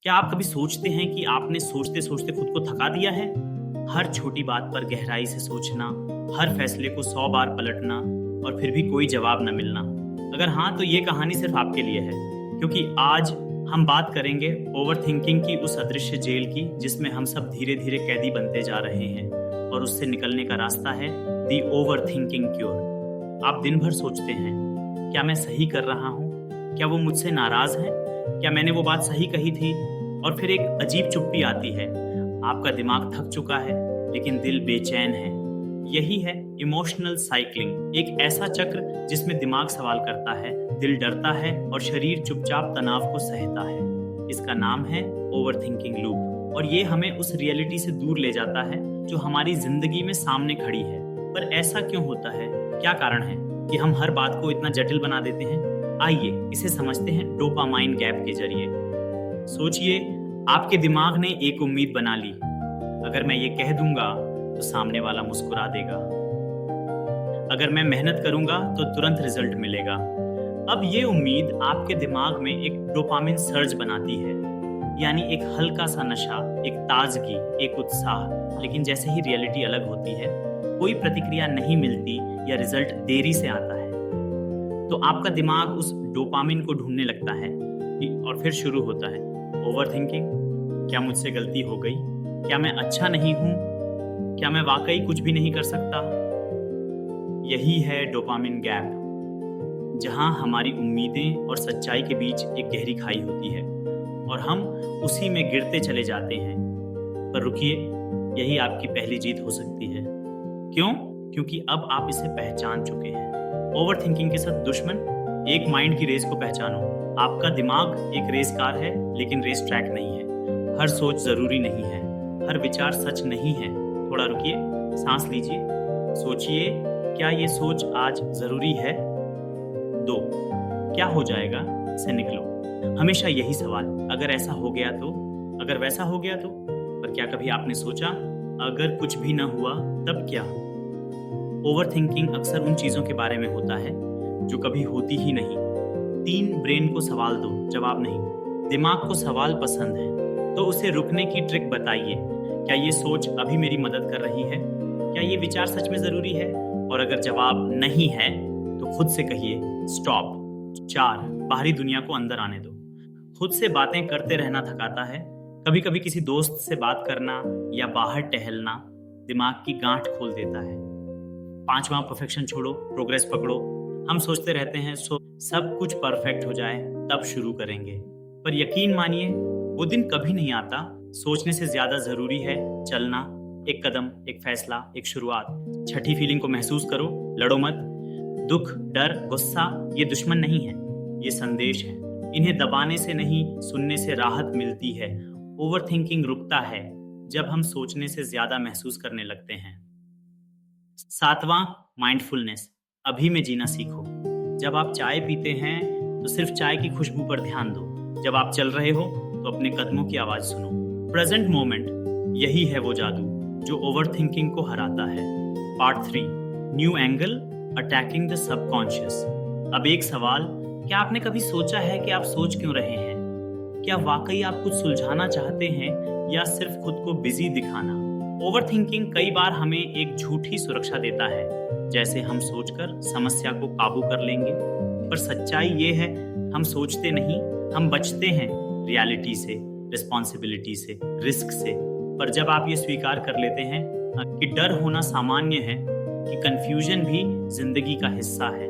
क्या आप कभी सोचते हैं कि आपने सोचते-सोचते खुद को थका दिया है? हर छोटी बात पर गहराई से सोचना, हर फैसले को 100 बार पलटना और फिर भी कोई जवाब न मिलना। अगर हाँ, तो ये कहानी सिर्फ आपके लिए है, क्योंकि आज हम बात करेंगे ओवरथिंकिंग की उस अदृश्य जेल की, जिसमें हम सब धीरे-धीरे कैदी बनते जा रहे हैं और उससे निकलने का रास्ता है दी ओवरथिंकिंग क्योर। आप दिन भर सोचते हैं, क्या मैं सही कर रहा हूँ? क्या वो मुझसे नाराज़ हैं? क्या मैंने वो बात सही कही थी? और फिर एक अजीब चुप्पी आती है। आपका दिमाग थक चुका है, लेकिन दिल बेचैन है। यही है इमोशनल साइक्लिंग, एक ऐसा चक्र जिसमें दिमाग सवाल करता है, दिल डरता है और शरीर चुपचाप तनाव को सहता है। इसका नाम है ओवरथिंकिंग लूप और ये हमें उस रियलिटी से दूर ले जाता है जो हमारी जिंदगी में सामने खड़ी है। पर ऐसा क्यों होता है? क्या कारण है कि हम हर बात को इतना जटिल बना देते हैं? आइए इसे समझते हैं डोपामाइन गैप के जरिए। सोचिए, आपके दिमाग ने एक उम्मीद बना ली, अगर मैं ये कह दूंगा तो सामने वाला मुस्कुरा देगा, अगर मैं मेहनत करूंगा तो तुरंत रिजल्ट मिलेगा। अब ये उम्मीद आपके दिमाग में एक डोपामिन सर्ज बनाती है, यानी एक हल्का सा नशा, एक ताजगी, एक उत्साह। लेकिन जैसे ही रियलिटी अलग होती है, कोई प्रतिक्रिया नहीं मिलती या रिजल्ट देरी से आता है, तो आपका दिमाग उस डोपामिन को ढूंढने लगता है और फिर शुरू होता है ओवरथिंकिंग। क्या मुझसे गलती हो गई? क्या मैं अच्छा नहीं हूं? क्या मैं वाकई कुछ भी नहीं कर सकता? यही है डोपामिन गैप, जहां हमारी उम्मीदें और सच्चाई के बीच एक गहरी खाई होती है और हम उसी में गिरते चले जाते हैं। पर रुकिए, यही आपकी पहली जीत हो सकती है। क्यों? क्योंकि अब आप इसे पहचान चुके हैं। ओवरथिंकिंग के साथ दुश्मन, एक माइंड की रेस को पहचानो। आपका दिमाग एक रेस कार है, लेकिन रेस ट्रैक नहीं है। हर सोच जरूरी नहीं है, हर विचार सच नहीं है। थोड़ा रुकिए, सांस लीजिए, सोचिए, क्या ये सोच आज जरूरी है? 2, क्या हो जाएगा? से निकलो। हमेशा यही सवाल, अगर ऐसा हो गया तो, अगर वैसा हो गया तो। पर क्या कभी आपने सोचा, अगर कुछ भी ना हुआ तब क्या? ओवरथिंकिंग अक्सर उन चीजों के बारे में होता है जो कभी होती ही नहीं। 3 ब्रेन को सवाल दो, जवाब नहीं। दिमाग को सवाल पसंद है, तो उसे रुकने की ट्रिक बताइए। क्या ये सोच अभी मेरी मदद कर रही है? क्या ये विचार सच में जरूरी है? और अगर जवाब नहीं है, तो खुद से कहिए स्टॉप। 4, बाहरी दुनिया को अंदर आने दो। खुद से बातें करते रहना थकाता है। कभी कभी किसी दोस्त से बात करना या बाहर टहलना दिमाग की गांठ खोल देता है। 5वां, परफेक्शन छोड़ो, प्रोग्रेस पकड़ो। हम सोचते रहते हैं सब कुछ परफेक्ट हो जाए तब शुरू करेंगे, पर यकीन मानिए वो दिन कभी नहीं आता। सोचने से ज्यादा जरूरी है चलना, एक कदम, एक फैसला, एक शुरुआत। छठी फीलिंग को महसूस करो, लड़ो मत। दुख, डर, गुस्सा ये दुश्मन नहीं है, ये संदेश है। इन्हें दबाने से नहीं, सुनने से राहत मिलती है। ओवरथिंकिंग रुकता है जब हम सोचने से ज्यादा महसूस करने लगते हैं। 7वां, माइंडफुलनेस, अभी में जीना सीखो। जब आप चाय पीते हैं तो सिर्फ चाय की खुशबू पर ध्यान दो। जब आप चल रहे हो तो अपने कदमों की आवाज सुनो। प्रेजेंट मोमेंट, यही है वो जादू जो ओवरथिंकिंग को हराता है। Part 3, new angle, attacking the subconscious. अब एक सवाल, क्या आपने कभी सोचा है कि आप सोच क्यों रहे हैं? क्या वाकई आप कुछ सुलझाना चाहते हैं या सिर्फ खुद को बिजी दिखाना? ओवरथिंकिंग कई बार हमें एक झूठी सुरक्षा देता है, जैसे हम सोचकर समस्या को काबू कर लेंगे। पर सच्चाई ये है, हम सोचते नहीं, हम बचते हैं रियलिटी से, रिस्पॉन्सिबिलिटी से, रिस्क से। पर जब आप ये स्वीकार कर लेते हैं कि डर होना सामान्य है, कि कंफ्यूजन भी जिंदगी का हिस्सा है,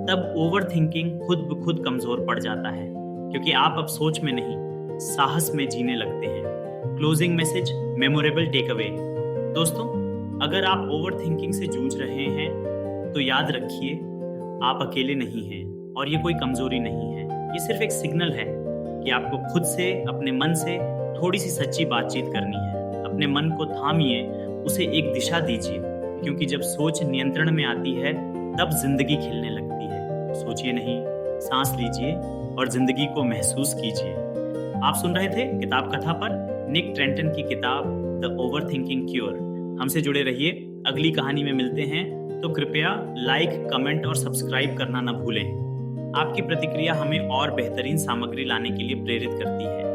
तब ओवरथिंकिंग खुद ब खुद कमजोर पड़ जाता है, क्योंकि आप अब सोच में नहीं, साहस में जीने लगते हैं। Closing message, memorable takeaway. दोस्तों, अगर आप ओवरथिंकिंग से जूझ रहे हैं तो याद रखिए, आप अकेले नहीं हैं और ये कोई कमजोरी नहीं है। ये सिर्फ एक सिग्नल है कि आपको खुद से, अपने मन से थोड़ी सी सच्ची बातचीत करनी है। अपने मन को थामिए, उसे एक दिशा दीजिए, क्योंकि जब सोच नियंत्रण में आती है तब जिंदगी खिलने लगती है। सोचिए नहीं, सांस लीजिए और जिंदगी को महसूस कीजिए। आप सुन रहे थे किताब कथा पर निक ट्रेंटन की किताब द ओवरथिंकिंग क्योर। हमसे जुड़े रहिए, अगली कहानी में मिलते हैं, तो कृपया लाइक, कमेंट और सब्सक्राइब करना न भूलें। आपकी प्रतिक्रिया हमें और बेहतरीन सामग्री लाने के लिए प्रेरित करती है।